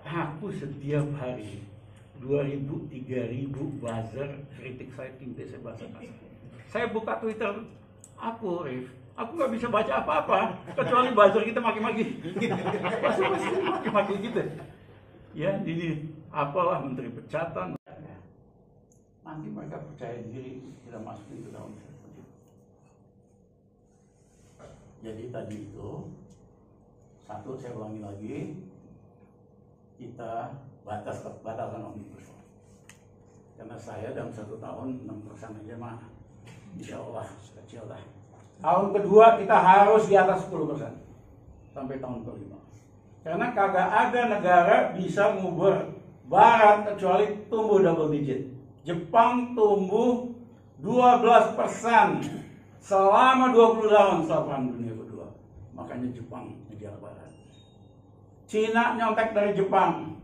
Aku setiap hari 2.000, 3.000 buzzer kritik saya tinggi, saya baca. Saya buka Twitter aku, Rif, aku nggak bisa baca apa-apa kecuali buzzer kita maki-maki. Pasti maki-maki gitu. Ya, ini apalah menteri pecatan. Nanti mereka percaya diri kita masukin ke dalam. Jadi tadi itu satu, saya ulangi lagi, kita batalkan omnibus law. Karena saya dalam 1 tahun 6% aja mah, insya Allah kecil lah. Tahun kedua kita harus di atas 10% sampai tahun kelima. Karena kagak ada negara bisa ngubur Barat kecuali tumbuh double digit. Jepang tumbuh 12% selama 20 tahun setelah Perang Dunia Kedua. Makanya Jepang ngejar Barat. Cina nyontek dari Jepang,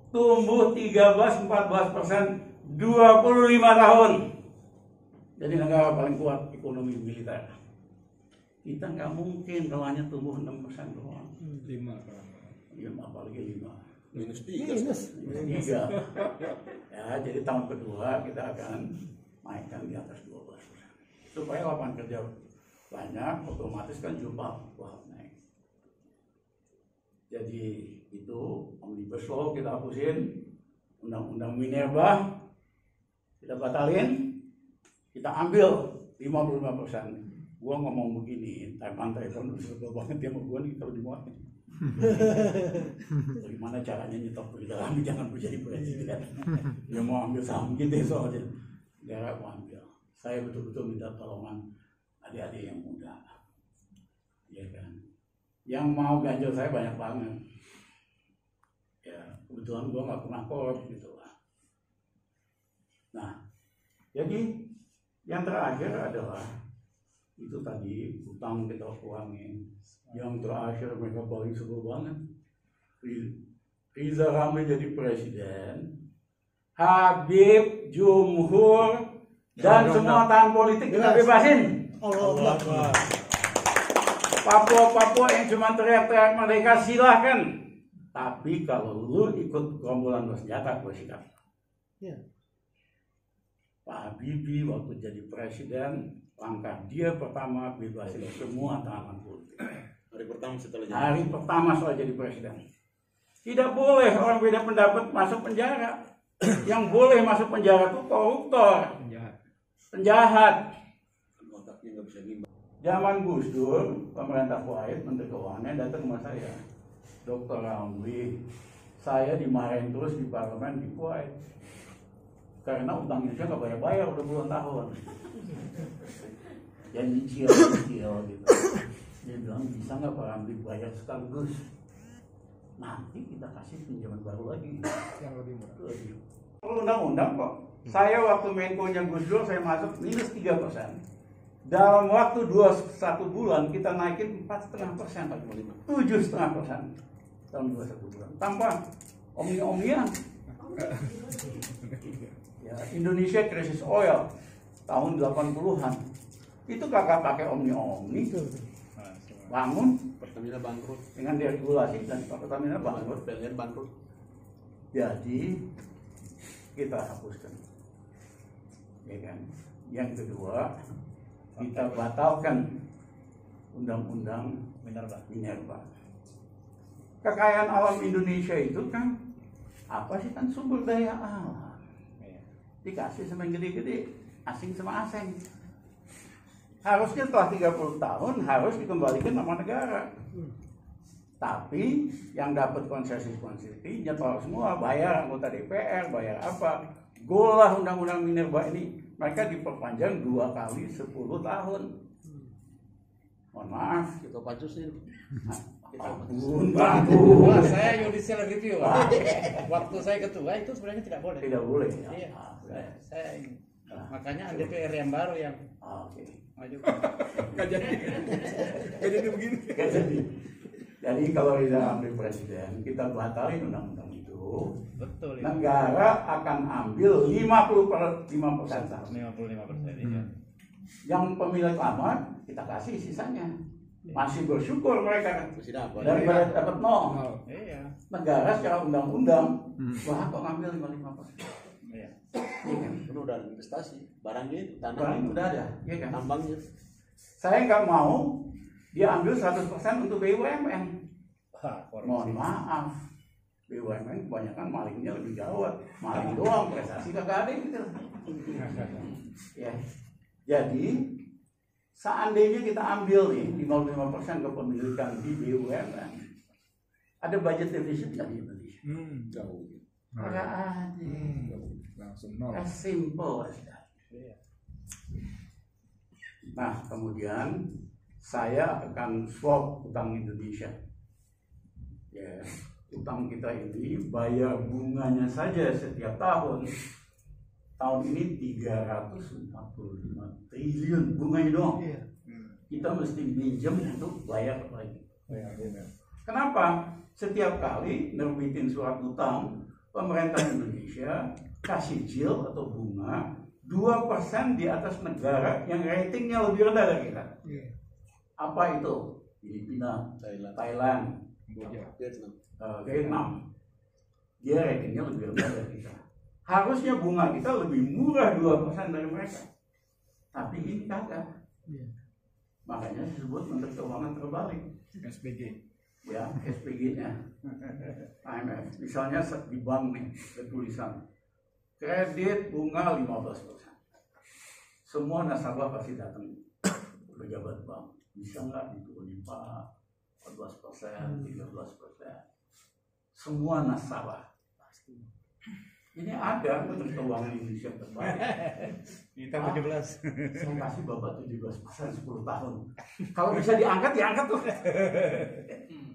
tumbuh 13-14% 25 tahun. Jadi negara paling kuat ekonomi militer. Kita nggak mungkin kalau hanya tumbuh 6% doang. 5 apalagi 5. -3. Ya, jadi tahun kedua kita akan naikkan di atas 12%. Supaya lapangan kerja banyak, otomatis kan jumlah naik. Jadi itu omnibus law kita hapusin, undang-undang Minerba kita batalin, kita ambil 55%. Gua ngomong begini, Taipan sebel banget dia mau gua nih kalau dimuat. Bagaimana caranya nyetok di dalam, jangan menjadi presiden. Dia mau ambil saham gitu soalnya. Negara mau ambil. Saya betul-betul minta tolongan adik-adik yang muda. Ya kan. Yang mau ganjel saya banyak banget. Ya, kebetulan gua nggak pernah korup gitu lah. Nah, jadi yang terakhir adalah itu tadi utang kita kurangin. Yang terakhir mereka paling sebel banget. Riza Ramli jadi presiden, Habib, Jumhur, dan semua tahan politik kita bebasin. Allah. Papua yang cuma teriak-teriak mereka silahkan. Tapi kalau lu ikut gerombolan bersenjata, gue sikat. Ya. Pak Habibie waktu jadi presiden, langkah dia pertama bebasin semua tahanan politik. Hari pertama setelah jadi presiden. Tidak boleh orang beda pendapat masuk penjara. Yang boleh masuk penjara itu koruptor, penjahat. Zaman Gus Dur, pemerintah Kuwait, Menteri Keuangan datang ke rumah saya, Dr. Ramli, saya dimarahin terus di parlemen di Kuwait karena utangnya saya nggak bayar-bayar udah puluhan tahun. Ya nyicil gitu. Dia bilang bisa nggak Pak Ramli bayar sekaligus? Nanti kita kasih pinjaman baru lagi yang lebih murah. Undang-undang kok. Saya waktu Menko-nya Gus Dur saya masuk minus 3%. Dalam waktu 21 bulan kita naikin 4,5%, 7,5% dalam 21 bulan. Tanpa omni-omnian. Ya, Indonesia krisis oil tahun 80-an. Itu kakak pakai omni-omni. Bangun Pertamina bangkrut dengan deregulasi dan Pertamina bangkrut, PLN bangkrut. Jadi kita hapuskan, ya kan. Yang kedua kita batalkan undang-undang Minerba. Kekayaan alam Indonesia itu kan apa sih, kan sumber daya alam. Dikasih sama yang gede-gede, asing sama asing. Harusnya setelah 30 tahun harus dikembalikan sama negara. Tapi yang dapat konsesi nyetor semua, bayar anggota DPR, bayar apa. Golah undang-undang Minerba ini, mereka diperpanjang 2 kali 10 tahun. Mohon maaf. Kita pansus nih. Bangun. Saya judicial review. Waktu saya ketua itu sebenarnya tidak boleh. Tidak boleh. Ya. Iya. Saya makanya DPR yang baru yang Oke. maju. Jadi begini. Jadi kalau Riza Ramli presiden, kita batalin undang-undang itu. Betul. Negara akan ambil 55% saham. 55%. Iya. Yang pemilik lama kita kasih sisanya. Masih bersyukur mereka Masih dapat. daripada dapat nol. Iya. Negara secara undang-undang wah kok ngambil 55%. Iya. Iya kan? Kan udah investasi. Barangnya itu, Barang tanahnya udah ada, iya kan? tambangnya. Saya nggak mau dia ambil 100% untuk BUMN. Wah, korupsi. Mohon maaf, BUMN kebanyakan malingnya lebih gawat. Maling doang, prestasi kagak ada gitu. Ya. Jadi seandainya kita ambil nih 55% kepemilikan di BUMN, ada budget defisit nggak di Indonesia? Jauh. Nggak ada. Langsung nol. As simple as that. Iya. Nah, kemudian saya akan swap utang Indonesia. Ya, utang kita ini bayar bunganya saja setiap tahun. Tahun ini 345 triliun bunganya doang. Kita mesti minjem untuk bayar lagi. Kenapa? Setiap kali nerbitin surat utang, pemerintah Indonesia kasih yield atau bunga 2% di atas negara yang ratingnya lebih rendah dari kita. Apa itu? Filipina, Thailand, Vietnam. Vietnam. Dia ratingnya lebih rendah dari kita. Harusnya bunga kita lebih murah 2% dari mereka. Tapi ini kagak. Makanya disebut Menteri Keuangan terbalik. SPG. Ya, SPG-nya IMF. Misalnya di bank nih, ada tulisan kredit bunga 15%. Semua nasabah pasti datang ke pejabat bank. Bisa nggak diturunin Pak 14%, 13%? Semua nasabah pasti. Ini ada Menteri Keuangan Indonesia terbalik. Kita 17. Saya kasih Bapak 17% 10 tahun. Kalau bisa diangkat, diangkat tuh.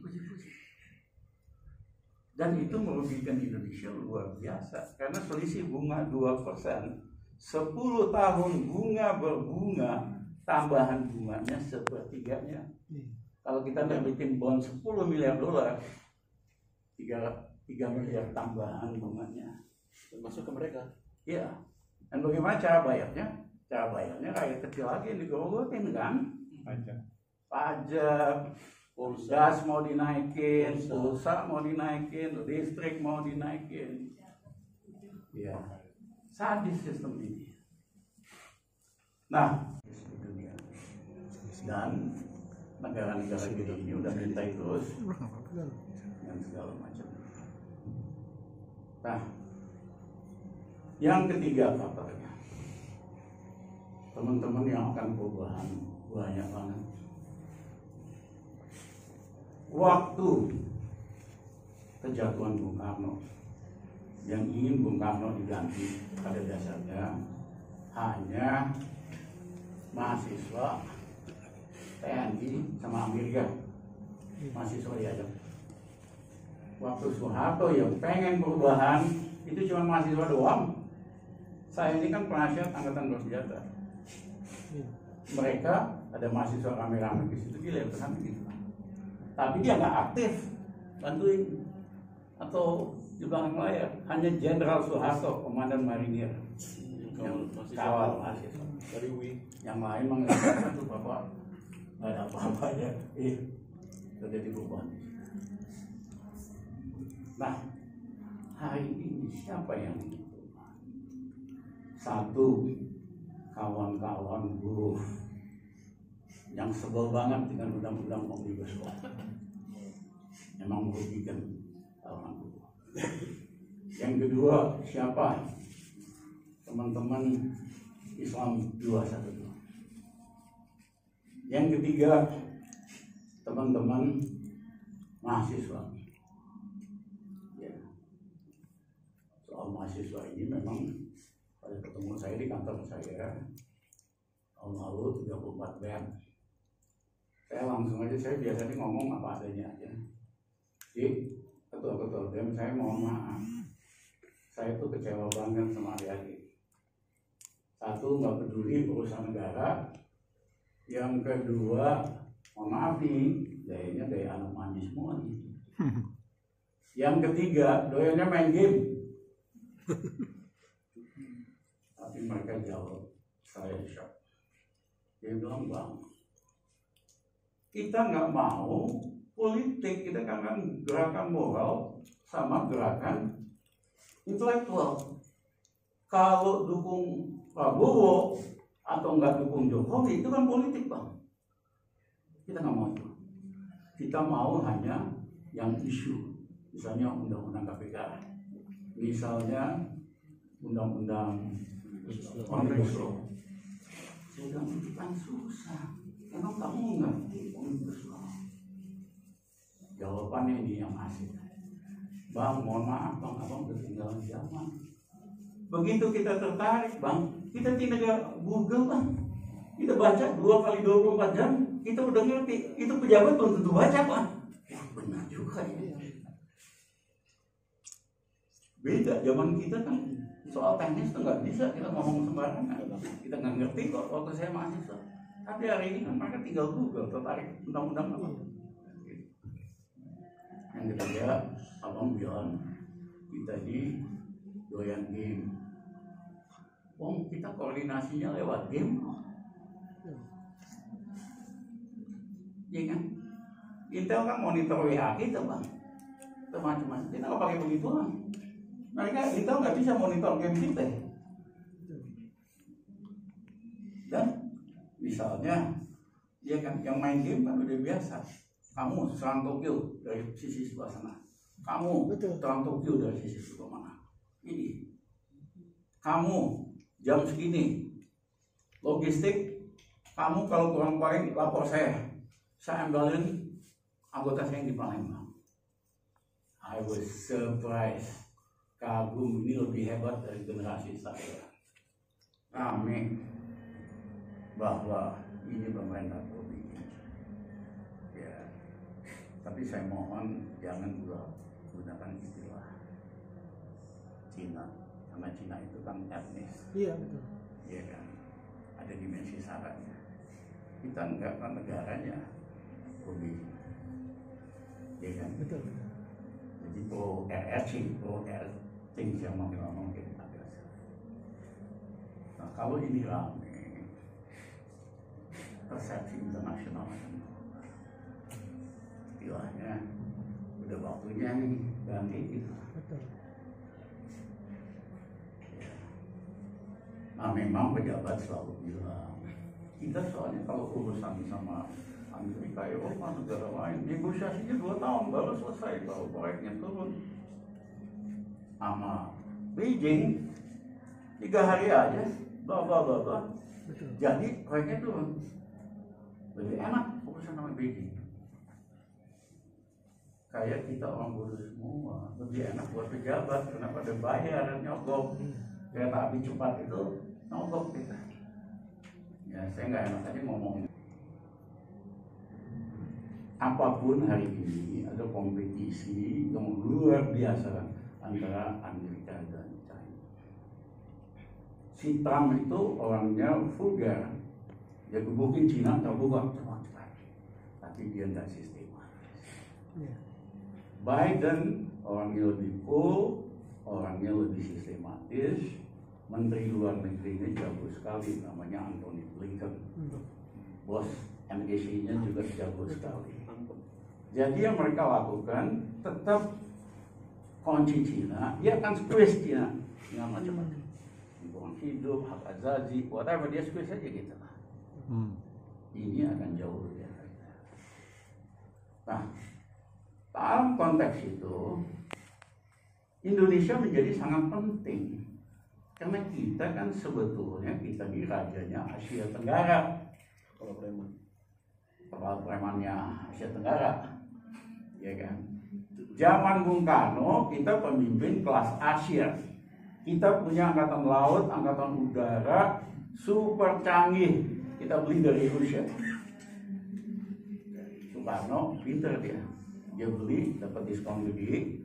Puji-puji. Dan itu merugikan Indonesia luar biasa. Karena selisih bunga 2%, 10 tahun bunga berbunga, tambahan bunganya sepertiganya. Kalau kita nerbitin bond 10 miliar dolar, 3 miliar tambahan bunganya. Masuk ke mereka. Iya. Dan bagaimana cara bayarnya? Cara bayarnya kayak kecil lagi yang digerogotin kan? Pajak, gas mau dinaikin, pulsa mau dinaikin, listrik mau dinaikin. Iya. Sadis sistem ini. Nah, di dunia. Dan negara-negara gede ini udah minta terus dan segala macam. Nah, yang ketiga faktornya, teman-teman yang akan perubahan banyak banget. Waktu kejatuhan Bung Karno, yang ingin Bung Karno diganti pada dasarnya hanya mahasiswa TNI sama Amerika, mahasiswa diajak. Waktu Soeharto yang pengen perubahan itu cuma mahasiswa doang. Saya ini kan penasihat angkatan bersenjata. Mereka ada mahasiswa rame-rame di situ, gila kesana gitu. Tapi dia nggak aktif bantuin atau di belakang layar. Hanya Jenderal Soeharto, komandan marinir, yang kawal mahasiswa. Dari UI. Yang lain mengatakan tuh bapak nggak ada apa-apanya. Terjadi perubahan. Nah, hari ini siapa yang satu, kawan-kawan buruh yang sebel banget dengan undang-undang Omnibus Law. Memang merugikan kawan buruh. Yang kedua, siapa? Teman-teman Islam 212. Yang ketiga, teman-teman mahasiswa. Ya. Soal mahasiswa ini memang pada ketemu saya di kantor saya tahun lalu 34 BEM. Saya langsung aja, saya biasanya ngomong apa adanya aja. Jadi ketua-ketua BEM saya mohon maaf, saya tuh kecewa banget sama adik-adik. Satu, nggak peduli urusan negara. Yang kedua, mohon maaf nih, gayanya gaya anak mandi semua nih. Yang ketiga, doyannya main game. Tapi mereka jawab, saya shock. Dia bilang, Bang, kita nggak mau politik, kita kan gerakan moral sama gerakan intelektual. Kalau dukung Prabowo atau nggak dukung Jokowi itu kan politik, Bang. Kita nggak mau itu. Kita mau hanya yang isu, misalnya undang-undang KPK, misalnya undang-undang Omnibus Law. Saya bilang itu kan susah. Emang kamu ngerti Omnibus Law? Jawabannya ini yang asik. Bang, mohon maaf Bang, abang ketinggalan zaman. Begitu kita tertarik Bang, kita tidak Google Bang. Kita baca 2 kali 24 jam, kita udah ngerti. Itu pejabat belum tentu baca Bang. Ya benar juga ya. Beda zaman kita kan soal teknis tuh nggak bisa kita ngomong sembarangan. Kita nggak ngerti kok waktu saya mahasiswa. Tapi hari ini kan mereka tinggal Google, tertarik undang-undang apa. Yang ketiga, abang bilang kita di doyan game. Kita koordinasinya lewat game. Iya kan? Intel kan monitor WA kita Bang. Itu macam-macam. Kita nggak pakai begituan. Mereka Intel nggak bisa monitor game kita. Dan misalnya, ya kan, yang main game kan udah biasa. Kamu serang Tokyo dari sisi sebelah sana. Kamu serang Tokyo dari sisi sebelah mana? Ini. Kamu jam segini. Logistik. Kamu kalau kurang poin lapor saya. Saya ambilin anggota saya yang di Palembang. I was surprised. Kagum ini lebih hebat dari generasi saya. Rame bahwa ini pemerintah Bobi. Ya, tapi saya mohon jangan gunakan istilah Cina, karena Cina itu kan etnis. Iya betul. Iya kan, ada dimensi saranya. Kita enggak kan negaranya Bobi. Iya kan. Betul. Jadi things yang ngomong kita biasa. Nah kalau ini rame, persepsi internasional akan berubah. Istilahnya udah waktunya nih ganti gitu. Betul. Ya. Nah memang pejabat selalu bilang kita soalnya kalau urusan sama Amerika, Eropa, negara lain negosiasinya 2 tahun baru selesai kalau proyeknya turun. Sama Beijing 3 hari aja bla bla bla bla. Jadi proyeknya turun. Lebih enak urusan sama Beijing. Kayak kita orang bodoh semua, lebih enak buat pejabat karena pada bayar nyogok. Kereta api cepat itu nyogok kita. Ya saya nggak enak aja ngomong. Apapun hari ini ada kompetisi yang luar biasa antara Amerika dan China. Si Trump itu orangnya vulgar, dia gebukin Cina terbuka cepat-cepat, tapi dia nggak sistematis. Biden orangnya lebih cool, orangnya lebih sistematis. Menteri luar negerinya jago sekali, namanya Antony Blinken. Bos NGC-nya juga jago sekali. Jadi yang mereka lakukan tetap kunci Cina, dia akan squeeze Cina dengan macam-macam. Lingkungan hidup, hak azazi, whatever, dia squeeze aja gitu lah. Ini akan jauh lebih efektif. Nah, dalam konteks itu, Indonesia menjadi sangat penting. Karena kita kan sebetulnya kita di rajanya Asia Tenggara. Kepala premannya Asia Tenggara. Ya kan? Zaman Bung Karno kita pemimpin kelas Asia. Kita punya angkatan laut, angkatan udara super canggih. Kita beli dari Rusia. Soekarno pinter dia. Dia beli dapat diskon gede.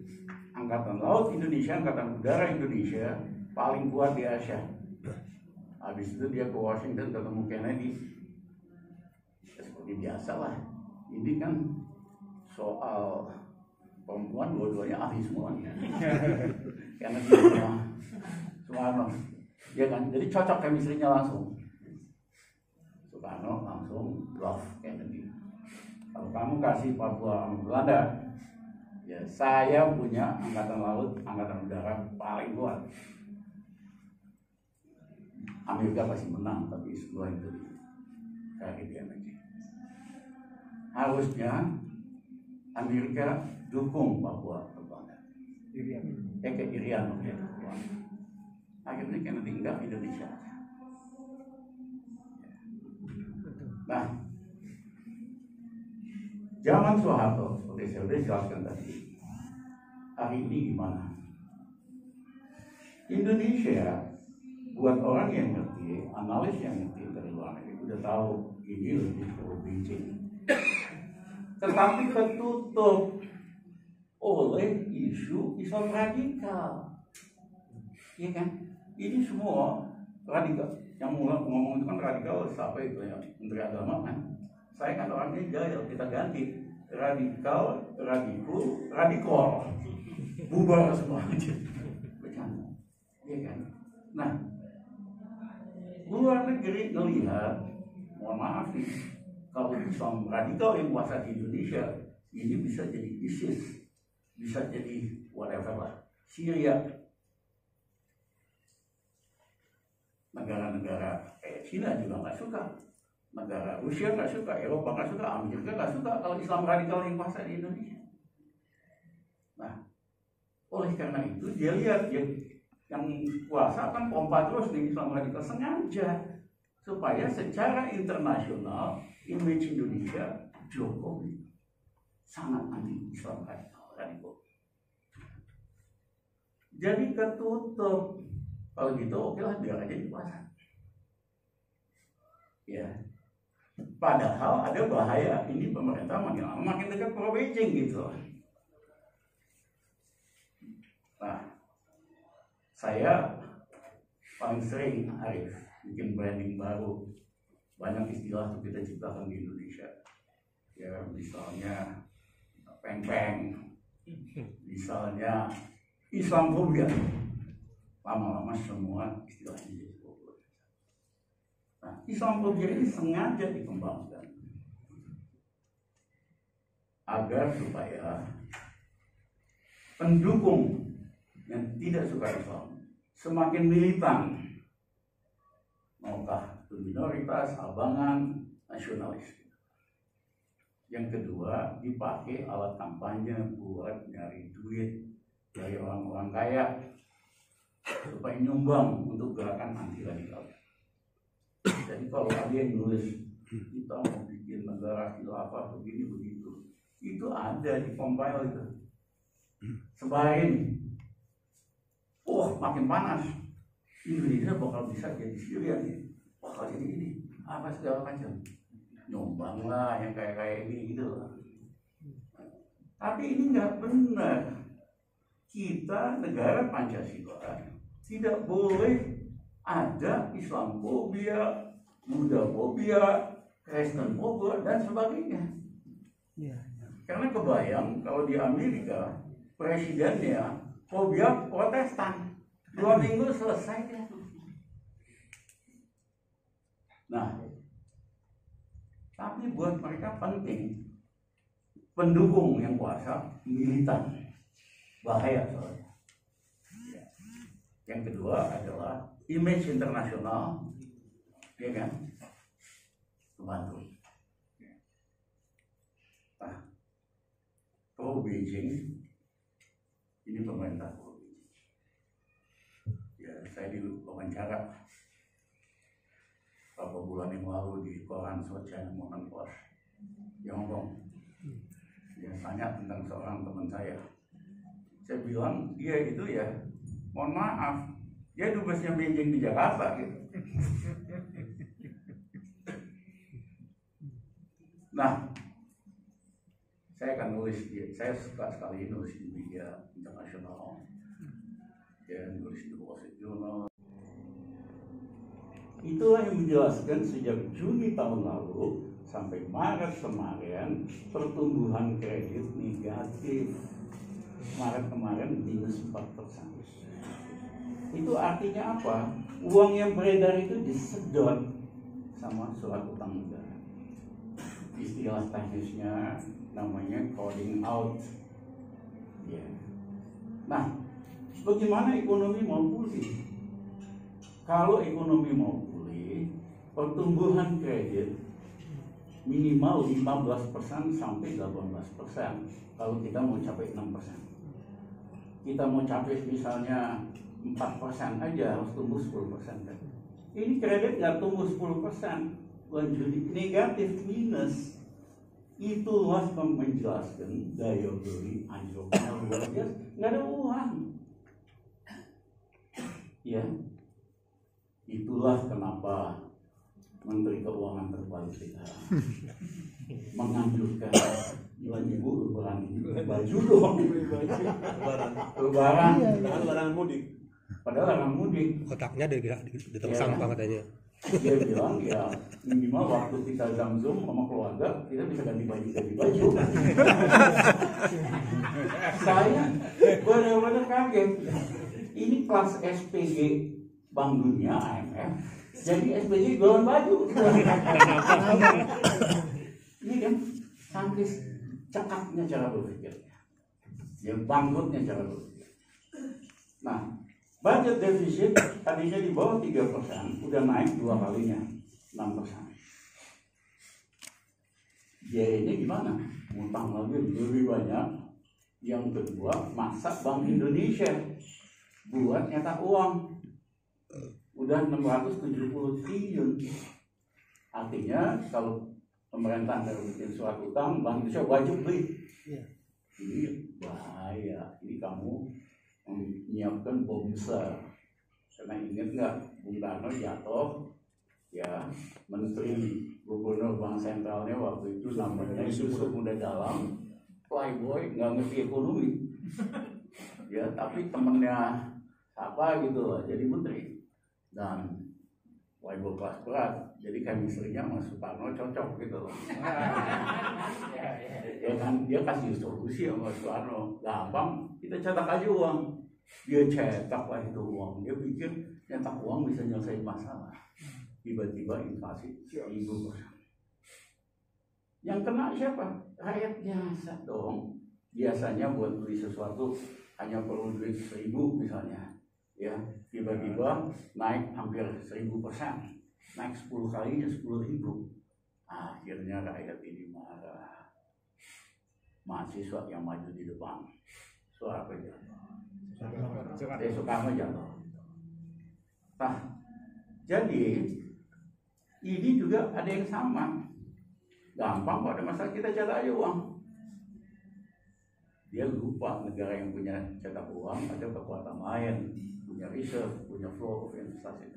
Angkatan laut Indonesia, angkatan udara Indonesia paling kuat di Asia. Habis itu dia ke Washington ketemu Kennedy. Seperti biasa lah. Ini kan soal perempuan dua-duanya ahli semua. Karena dia Soekarno, ya kan, jadi cocok chemistry-nya langsung. Soekarno langsung love Kennedy. Kalau kamu kasih Papua sama Belanda, ya saya punya angkatan laut, angkatan udara paling kuat. Amerika pasti menang, tapi setelah itu Karibia lagi. Harusnya Amerika dukung Papua ke Belanda. Ke Irian waktu itu. Akhirnya kena tinggal Indonesia. Nah, zaman Soeharto, seperti saya sudah jelaskan tadi, hari ini gimana? Indonesia, buat orang yang ngerti, analis yang ngerti dari luar negeri, udah tahu ini lebih ke Beijing. Tetapi ketutup oleh isu Islam radikal. Iya kan? Ini semua radikal. Yang mulai ngomong itu kan radikal, siapa itu ya? Menteri Agama kan? Saya kan orangnya jahil, kita ganti radikal, radikal, bubar semua aja. Bercanda, iya kan? Nah, luar negeri ngelihat, mohon maaf nih, kalau Islam radikal yang kuasa di Indonesia, ini bisa jadi ISIS, bisa jadi whatever lah, Syria. Negara-negara Cina juga nggak suka, negara Rusia nggak suka, Eropa nggak suka, Amerika nggak suka kalau Islam radikal yang kuasa di Indonesia. Nah, oleh karena itu dia lihat yang kuasa kan pompa terus nih Islam radikal, sengaja supaya secara internasional image Indonesia Jokowi sangat anti Islam radikal. Jadi ketutup. Kalau gitu oke lah, biar aja dikuasa. Ya. Padahal ada bahaya, ini pemerintah makin lama makin dekat pro Beijing gitu. Nah, saya paling sering Arif bikin branding baru, banyak istilah tuh kita ciptakan di Indonesia. Ya, misalnya peng-peng, misalnya Islamofobia. Lama-lama semua istilahnya jadi populer. Nah, Islamofobia ini sengaja dikembangkan agar supaya pendukung yang tidak suka Islam semakin militan, maukah itu minoritas, abangan, nasionalis. Yang kedua, dipakai alat kampanye buat nyari duit dari orang-orang kaya supaya nyumbang untuk gerakan anti radikal. Jadi kalau ada yang nulis kita mau bikin negara khilafah begini begitu, itu ada di compile itu. Sebarin, makin panas. Indonesia bakal bisa jadi Syria nih, bakal jadi ini, apa segala macam. Nyumbang lah yang kayak ini gitu lah. Tapi ini nggak benar. Kita negara Pancasila tidak boleh ada Islamofobia, Budafobia, Kristenfobia dan sebagainya. Ya. Karena kebayang kalau di Amerika presidennya fobia Protestan, 2 minggu selesai ya. Nah, tapi buat mereka penting pendukung yang kuasa militan, bahaya soalnya. Yang kedua adalah image internasional, ya kan, membantu. Nah, pro Beijing ini pemerintah pro Beijing. Ya, saya diwawancara beberapa bulan yang lalu di koran China Morning Post di Hong Kong. Dia tanya tentang seorang teman saya. Saya bilang dia itu ya, mohon maaf, dia dubesnya Beijing di Jakarta gitu. Nah, saya akan nulis, saya suka sekali nulis di media internasional, dan nulis di Wall Street Journal. Itulah yang menjelaskan sejak Juni tahun lalu sampai Maret kemarin pertumbuhan kredit negatif. Maret kemarin minus 4%. Itu artinya apa? Uang yang beredar itu disedot sama surat utang negara. istilah teknisnya namanya crowding out. Ya. Nah, bagaimana ekonomi mau pulih? Kalau ekonomi mau pulih, pertumbuhan kredit minimal 15% sampai 18%. Kalau kita mau capai 6%. Kita mau capai misalnya 4% aja harus tumbuh 10% kan. Ini kredit nggak tumbuh 10%, lanjut negatif minus. Itulah yang menjelaskan daya beli anjlok luar biasa, nggak ada uang. Ya, itulah kenapa Menteri Keuangan terbaik kita menganjurkan bulan ibu baju dong, lebaran, Larangan mudik. padahal larangan mudik. Kotaknya di tong sampah katanya. Dia bilang ya minimal waktu kita zoom sama keluarga kita bisa ganti baju. Saya benar-benar kaget. Ini kelas SPG Bank Dunia IMF. Jadi SPG jualan baju. Ini kan sampai cekaknya cara berpikirnya. Ya bangkrutnya cara berpikir. Nah, budget defisit tadinya di bawah 3%, udah naik 2 kalinya, 6%. Ya ini gimana? Utang lagi lebih banyak. Yang kedua, masa Bank Indonesia buat nyetak uang. Udah 670 triliun. Artinya kalau pemerintah baru bikin surat utang, Bank Indonesia wajib beli. Ini bahaya. Ini kamu menyiapkan bom besar. Karena ingat nggak, Bung Karno jatuh, ya Menteri Gubernur Bank Sentralnya waktu itu namanya Yusuf Muda Dalam, playboy, nggak ngerti ekonomi. Ya, tapi temennya apa gitu lah, jadi menteri. Dan playboy kelas berat, jadi chemistry-nya sama Soekarno cocok gitu loh. Ya kan, dia kasih solusi sama Soekarno, gampang, kita cetak aja uang. Dia cetak lah itu uang, dia pikir nyetak uang bisa nyelesain masalah. Tiba-tiba inflasi 1000%. Yang kena siapa? Rakyat biasa dong. Biasanya buat beli sesuatu hanya perlu duit 1000 misalnya, ya tiba-tiba naik hampir 1000%, naik 10 kalinya 10.000. Akhirnya rakyat ini marah. Mahasiswa yang maju di depan, suara apa ya? Soekarno jatuh. Nah, jadi ini juga ada yang sama. Gampang kok, ada masalah kita cetak aja uang. Dia lupa negara yang punya cetak uang ada kekuatan lain, punya reserve, punya flow of investasi.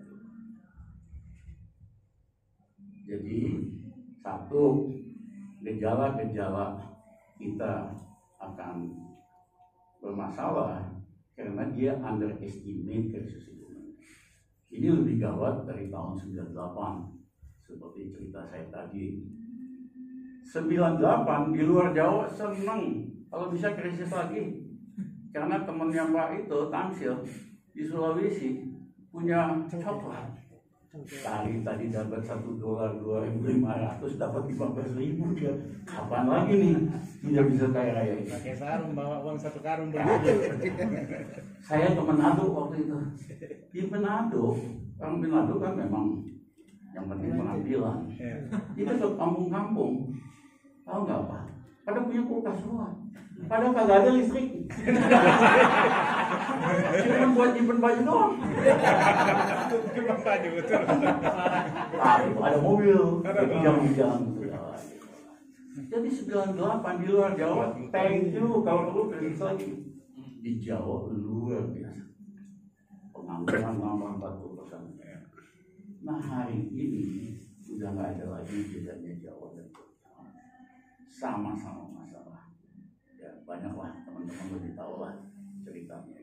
Jadi satu, gejala-gejala kita akan bermasalah karena dia underestimate krisis ekonomi. Ini lebih gawat dari tahun 98 seperti cerita saya tadi. 98 di luar Jawa seneng kalau bisa krisis lagi, karena temennya Pak itu Tamsil di Sulawesi punya coklat. Tadi dapat $1 2.500, dapat 15.000 dia. Kapan lagi nih tidak bisa kaya raya ini? Pakai sarung, bawa uang 1 karung begitu. Saya ke Manado waktu itu. Di Manado, orang Manado kan memang yang penting penampilan. Itu ke kampung-kampung, tahu nggak apa? Pada punya kulkas semua. Padahal kagak ada listrik. Cuma buat nyimpen baju doang. Cuma baju betul. Ada mobil, jam-jam gitu. Jadi 98 di luar Jawa, thank you kalau perlu krisis lagi. Di Jawa luar biasa. Pengangguran nambah 40%. Nah hari ini udah nggak ada lagi bedanya Jawa dan Jawa. Sama-sama masalah. Ya banyaklah teman-teman lebih tahu lah ceritanya.